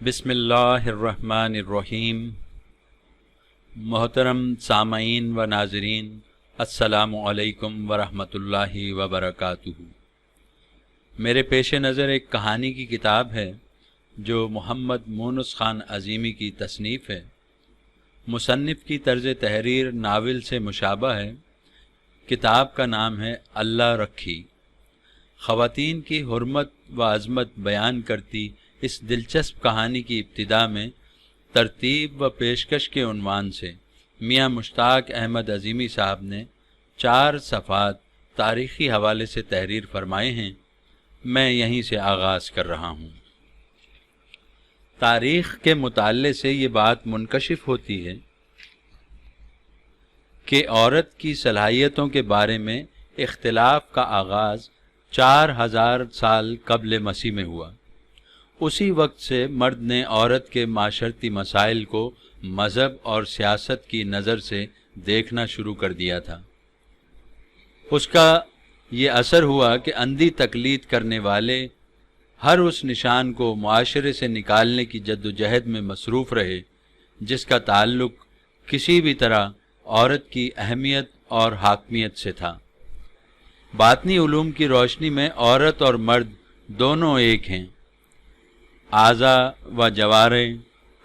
بسم اللہ الرحمن الرحیم۔ محترم سامعین و ناظرین، السلام علیکم ورحمۃ اللہ وبرکاتہ۔ میرے پیش نظر ایک کہانی کی کتاب ہے جو محمد مونس خان عظیمی کی تصنیف ہے۔ مصنف کی طرز تحریر ناول سے مشابہ ہے۔ کتاب کا نام ہے اللہ رکھی۔ خواتین کی حرمت و عظمت بیان کرتی اس دلچسپ کہانی کی ابتدا میں ترتیب و پیشکش کے عنوان سے میاں مشتاق احمد عظیمی صاحب نے 4 صفحات تاریخی حوالے سے تحریر فرمائے ہیں۔ میں یہیں سے آغاز کر رہا ہوں۔ تاریخ کے مطالعے سے یہ بات منکشف ہوتی ہے کہ عورت کی صلاحیتوں کے بارے میں اختلاف کا آغاز 4000 سال قبل مسیح میں ہوا۔ اسی وقت سے مرد نے عورت کے معاشرتی مسائل کو مذہب اور سیاست کی نظر سے دیکھنا شروع کر دیا تھا۔ اس کا یہ اثر ہوا کہ اندھی تقلید کرنے والے ہر اس نشان کو معاشرے سے نکالنے کی جدوجہد میں مصروف رہے جس کا تعلق کسی بھی طرح عورت کی اہمیت اور حاکمیت سے تھا۔ باطنی علوم کی روشنی میں عورت اور مرد دونوں ایک ہیں۔ اعضاء و جوارح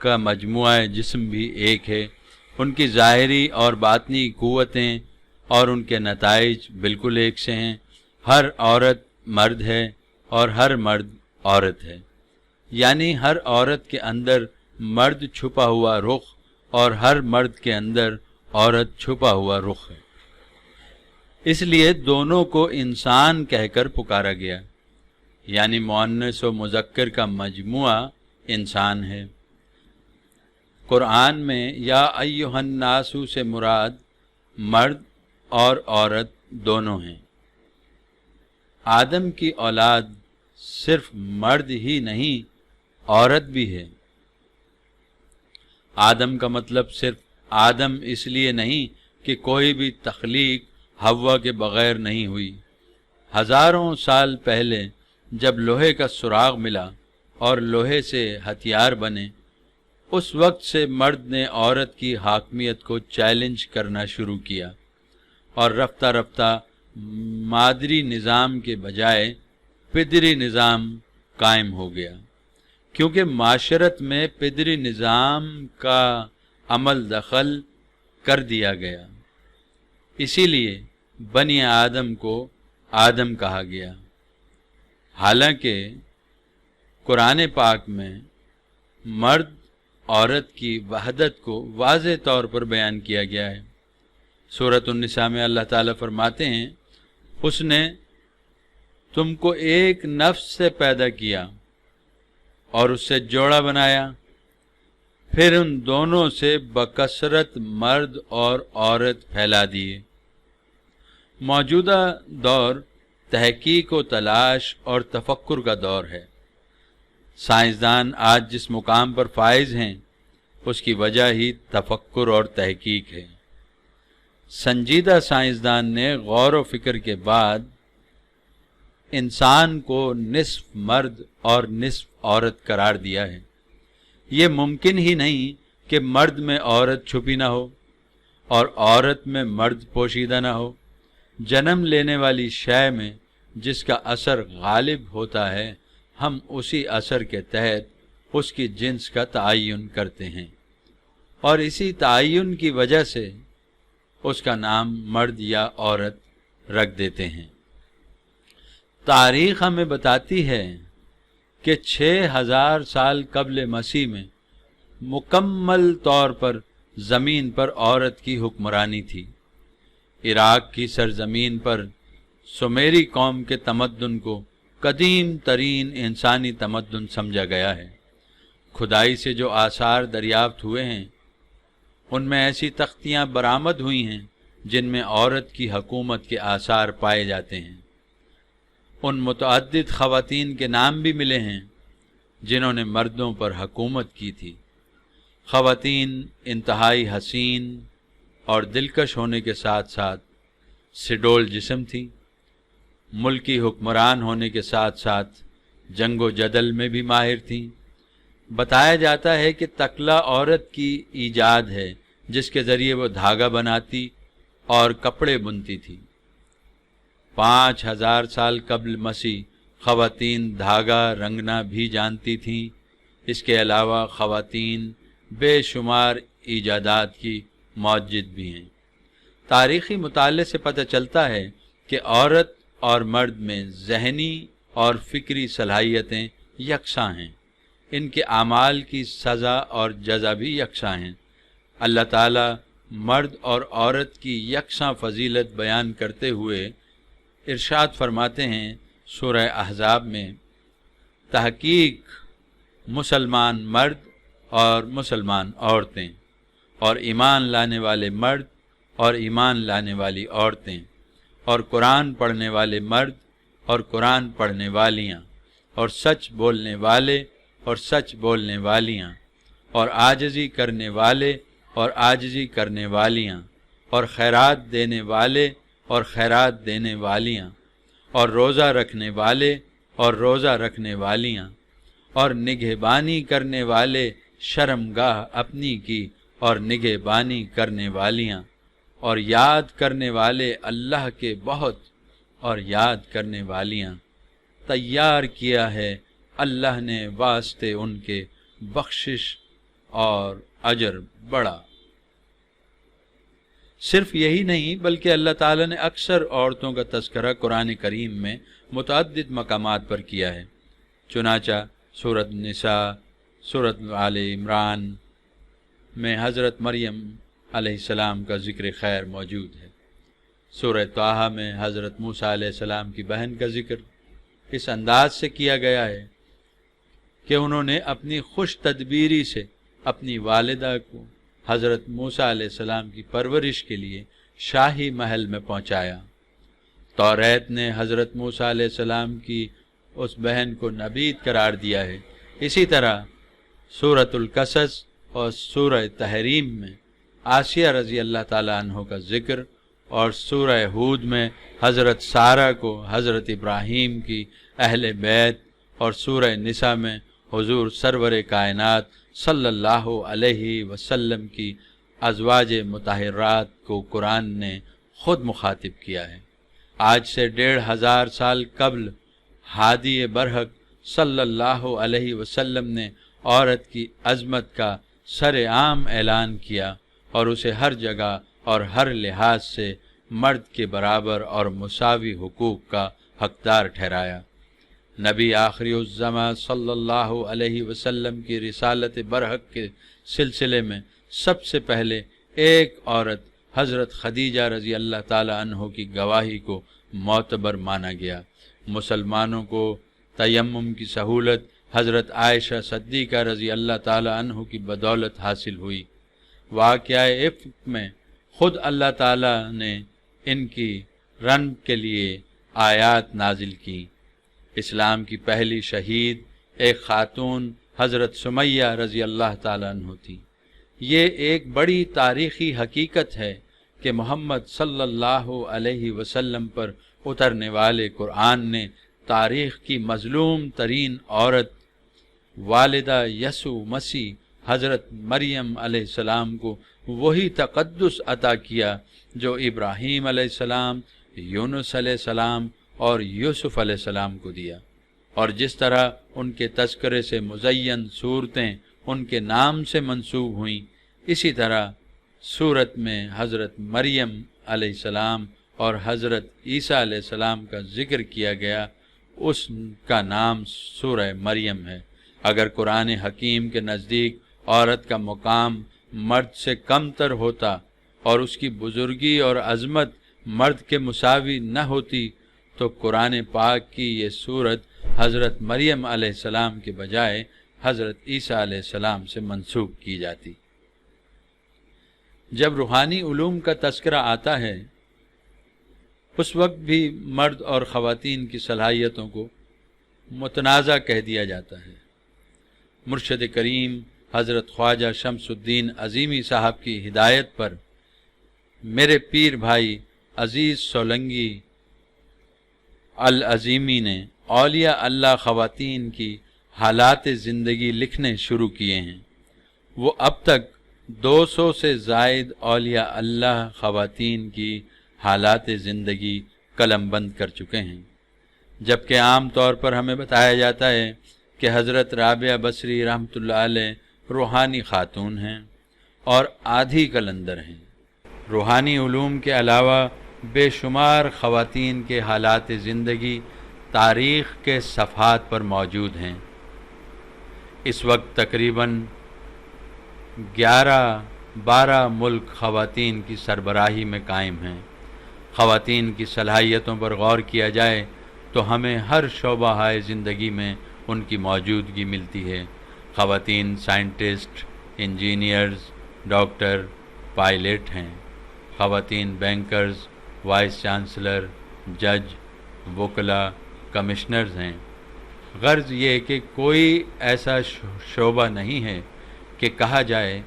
کا مجموعہ جسم بھی ایک ہے۔ ان کی ظاہری اور باطنی قوتیں اور ان کے نتائج بالکل ایک سے ہیں۔ ہر عورت مرد ہے اور ہر مرد عورت ہے، یعنی ہر عورت کے اندر مرد چھپا ہوا رخ اور ہر مرد کے اندر عورت چھپا ہوا رخ ہے۔ اس لیے دونوں کو انسان کہہ کر پکارا گیا، یعنی مؤنث و مذکر کا مجموعہ انسان ہے۔ قرآن میں یا ایھا الناس سے مراد مرد اور عورت دونوں ہیں۔ آدم کی اولاد صرف مرد ہی نہیں، عورت بھی ہے۔ آدم کا مطلب صرف آدم اس لیے نہیں کہ کوئی بھی تخلیق حوا کے بغیر نہیں ہوئی۔ ہزاروں سال پہلے جب لوہے کا سراغ ملا اور لوہے سے ہتھیار بنے، اس وقت سے مرد نے عورت کی حاکمیت کو چیلنج کرنا شروع کیا اور رفتہ رفتہ مادری نظام کے بجائے پدری نظام قائم ہو گیا، کیونکہ معاشرت میں پدری نظام کا عمل دخل کر دیا گیا۔ اسی لیے بنی آدم کو آدم کہا گیا۔ حالانکہ قرآن پاک میں مرد عورت کی وحدت کو واضح طور پر بیان کیا گیا ہے۔ سورۃ النساء میں اللہ تعالیٰ فرماتے ہیں، اس نے تم کو ایک نفس سے پیدا کیا اور اس سے جوڑا بنایا، پھر ان دونوں سے بکثرت مرد اور عورت پھیلا دیے۔ موجودہ دور تحقیق و تلاش اور تفکر کا دور ہے۔ سائنسدان آج جس مقام پر فائز ہیں اس کی وجہ ہی تفکر اور تحقیق ہے۔ سنجیدہ سائنسدان نے غور و فکر کے بعد انسان کو نصف مرد اور نصف عورت قرار دیا ہے۔ یہ ممکن ہی نہیں کہ مرد میں عورت چھپی نہ ہو اور عورت میں مرد پوشیدہ نہ ہو۔ جنم لینے والی شے میں جس کا اثر غالب ہوتا ہے، ہم اسی اثر کے تحت اس کی جنس کا تعین کرتے ہیں اور اسی تعین کی وجہ سے اس کا نام مرد یا عورت رکھ دیتے ہیں۔ تاریخ ہمیں بتاتی ہے کہ 6000 سال قبل مسیح میں مکمل طور پر زمین پر عورت کی حکمرانی تھی۔ عراق کی سرزمین پر سومیری قوم کے تمدن کو قدیم ترین انسانی تمدن سمجھا گیا ہے۔ کھدائی سے جو آثار دریافت ہوئے ہیں ان میں ایسی تختیاں برآمد ہوئی ہیں جن میں عورت کی حکومت کے آثار پائے جاتے ہیں۔ ان متعدد خواتین کے نام بھی ملے ہیں جنہوں نے مردوں پر حکومت کی تھی۔ خواتین انتہائی حسین اور دلکش ہونے کے ساتھ ساتھ سڈول جسم تھی۔ ملکی حکمران ہونے کے ساتھ ساتھ جنگ و جدل میں بھی ماہر تھیں۔ بتایا جاتا ہے کہ تکلا عورت کی ایجاد ہے جس کے ذریعے وہ دھاگا بناتی اور کپڑے بنتی تھی۔ 5000 سال قبل مسیح خواتین دھاگا رنگنا بھی جانتی تھیں۔ اس کے علاوہ خواتین بے شمار ایجادات کی موجد بھی ہیں۔ تاریخی مطالعے سے پتہ چلتا ہے کہ عورت اور مرد میں ذہنی اور فکری صلاحیتیں یکساں ہیں۔ ان کے اعمال کی سزا اور جزا بھی یکساں ہیں۔ اللہ تعالیٰ مرد اور عورت کی یکساں فضیلت بیان کرتے ہوئے ارشاد فرماتے ہیں سورہ احزاب میں، تحقیق مسلمان مرد اور مسلمان عورتیں اور ایمان لانے والے مرد اور ایمان لانے والی عورتیں اور قرآن پڑھنے والے مرد اور قرآن پڑھنے والیاں اور سچ بولنے والے اور سچ بولنے والیاں اور عاجزی کرنے والے اور عاجزی کرنے والیاں اور خیرات دینے والے اور خیرات دینے والیاں اور روزہ رکھنے والے اور روزہ رکھنے والیاں اور نگہبانی کرنے والے شرمگاہ اپنی کی اور نگہبانی کرنے والیاں اور یاد کرنے والے اللہ کے بہت اور یاد کرنے والیاں، تیار کیا ہے اللہ نے واسطے ان کے بخشش اور اجر بڑا۔ صرف یہی نہیں بلکہ اللہ تعالیٰ نے اکثر عورتوں کا تذکرہ قرآن کریم میں متعدد مقامات پر کیا ہے۔ چنانچہ سورۃ نساء، سورۃ آل عمران میں حضرت مریم علیہ السلام کا ذکر خیر موجود ہے۔ سورہ طٰہٰ میں حضرت موسیٰ علیہ السلام کی بہن کا ذکر اس انداز سے کیا گیا ہے کہ انہوں نے اپنی خوش تدبیری سے اپنی والدہ کو حضرت موسیٰ علیہ السلام کی پرورش کے لیے شاہی محل میں پہنچایا۔ توریت نے حضرت موسیٰ علیہ السلام کی اس بہن کو نبیت قرار دیا ہے۔ اسی طرح سورۃ القصص اور سورہ تحریم میں آسیہ رضی اللہ تعالیٰ عنہ کا ذکر اور سورہ ہود میں حضرت سارہ کو حضرت ابراہیم کی اہل بیت اور سورہ نساء میں حضور سرور کائنات صلی اللہ علیہ وسلم کی ازواج مطہرات کو قرآن نے خود مخاطب کیا ہے۔ آج سے 1500 سال قبل ہادی برحق صلی اللہ علیہ وسلم نے عورت کی عظمت کا سر عام اعلان کیا اور اسے ہر جگہ اور ہر لحاظ سے مرد کے برابر اور مساوی حقوق کا حقدار ٹھہرایا۔ نبی آخری الزماں صلی اللہ علیہ وسلم کی رسالت برحق کے سلسلے میں سب سے پہلے ایک عورت حضرت خدیجہ رضی اللہ تعالی عنہ کی گواہی کو معتبر مانا گیا۔ مسلمانوں کو تیمم کی سہولت حضرت عائشہ صدیقہ رضی اللہ تعالی عنہ کی بدولت حاصل ہوئی۔ واقعہ افک میں خود اللہ تعالیٰ نے ان کی رن کے لیے آیات نازل کی۔ اسلام کی پہلی شہید ایک خاتون حضرت سمیہ رضی اللہ تعالیٰ عنہ تھی۔ یہ ایک بڑی تاریخی حقیقت ہے کہ محمد صلی اللہ علیہ وسلم پر اترنے والے قرآن نے تاریخ کی مظلوم ترین عورت والدہ یسوع مسیح حضرت مریم علیہ السلام کو وہی تقدس عطا کیا جو ابراہیم علیہ السلام، یونس علیہ السلام اور یوسف علیہ السلام کو دیا، اور جس طرح ان کے تذکرے سے مزین صورتیں ان کے نام سے منسوب ہوئیں، اسی طرح سورت میں حضرت مریم علیہ السلام اور حضرت عیسیٰ علیہ السلام کا ذکر کیا گیا، اس کا نام سورہ مریم ہے۔ اگر قرآن حکیم کے نزدیک عورت کا مقام مرد سے کم تر ہوتا اور اس کی بزرگی اور عظمت مرد کے مساوی نہ ہوتی تو قرآن پاک کی یہ سورت حضرت مریم علیہ السلام کے بجائے حضرت عیسیٰ علیہ السلام سے منسوب کی جاتی۔ جب روحانی علوم کا تذکرہ آتا ہے اس وقت بھی مرد اور خواتین کی صلاحیتوں کو متنازع کہہ دیا جاتا ہے۔ مرشد کریم حضرت خواجہ شمس الدین عظیمی صاحب کی ہدایت پر میرے پیر بھائی عزیز سولنگی العظیمی نے اولیاء اللہ خواتین کی حالات زندگی لکھنے شروع کیے ہیں۔ وہ اب تک 200 سے زائد اولیاء اللہ خواتین کی حالات زندگی قلم بند کر چکے ہیں، جبکہ عام طور پر ہمیں بتایا جاتا ہے کہ حضرت رابعہ بصری رحمۃ اللہ علیہ روحانی خاتون ہیں اور آدھی قلندر ہیں۔ روحانی علوم کے علاوہ بے شمار خواتین کے حالات زندگی تاریخ کے صفحات پر موجود ہیں۔ اس وقت تقریباً 11-12 ملک خواتین کی سربراہی میں قائم ہیں۔ خواتین کی صلاحیتوں پر غور کیا جائے تو ہمیں ہر شعبہ زندگی میں ان کی موجودگی ملتی ہے۔ خواتین سائنٹسٹ، انجینئرز، ڈاکٹر، پائلٹ ہیں۔ خواتین بینکرز، وائس چانسلر، جج، وکلاء، کمشنرز ہیں۔ غرض یہ کہ کوئی ایسا شعبہ نہیں ہے کہ کہا جائے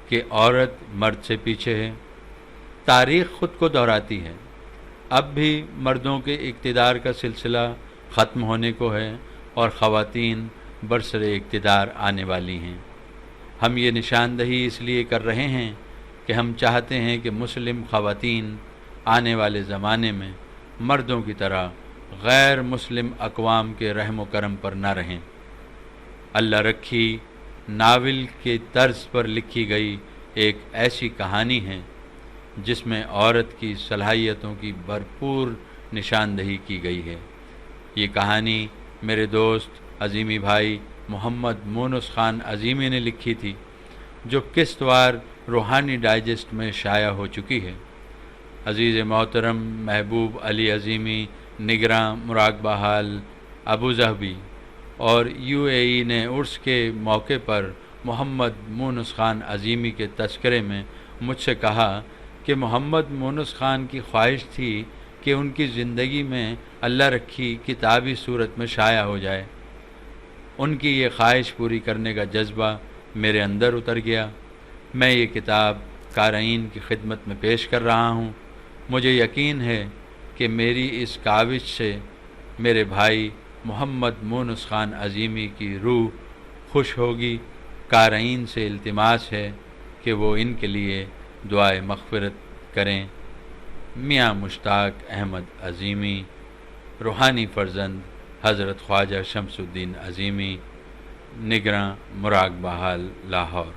کہ عورت مرد سے پیچھے ہے۔ تاریخ خود کو دہراتی ہے۔ اب بھی مردوں کے اقتدار کا سلسلہ ختم ہونے کو ہے اور خواتین برسر اقتدار آنے والی ہیں۔ ہم یہ نشاندہی اس لیے کر رہے ہیں کہ ہم چاہتے ہیں کہ مسلم خواتین آنے والے زمانے میں مردوں کی طرح غیر مسلم اقوام کے رحم و کرم پر نہ رہیں۔ اللہ رکھی ناول کے طرز پر لکھی گئی ایک ایسی کہانی ہے جس میں عورت کی صلاحیتوں کی بھرپور نشاندہی کی گئی ہے۔ یہ کہانی میرے دوست عظیمی بھائی محمد مونس خان عظیمی نے لکھی تھی، جو قسط وار روحانی ڈائجسٹ میں شائع ہو چکی ہے۔ عزیز محترم محبوب علی عظیمی، نگراں مراقبہ حال ابو ظہبی اور UAE نے عرس کے موقع پر محمد مونس خان عظیمی کے تذکرے میں مجھ سے کہا کہ محمد مونس خان کی خواہش تھی کہ ان کی زندگی میں اللہ رکھی کتابی صورت میں شائع ہو جائے۔ ان کی یہ خواہش پوری کرنے کا جذبہ میرے اندر اتر گیا۔ میں یہ کتاب قارئین کی خدمت میں پیش کر رہا ہوں۔ مجھے یقین ہے کہ میری اس کاوش سے میرے بھائی محمد مونس خان عظیمی کی روح خوش ہوگی۔ قارئین سے التماس ہے کہ وہ ان کے لیے دعائے مغفرت کریں۔ میاں مشتاق احمد عظیمی، روحانی فرزند حضرت خواجہ شمس الدین عظیمی، نگراں مراقبہ حال لاہور۔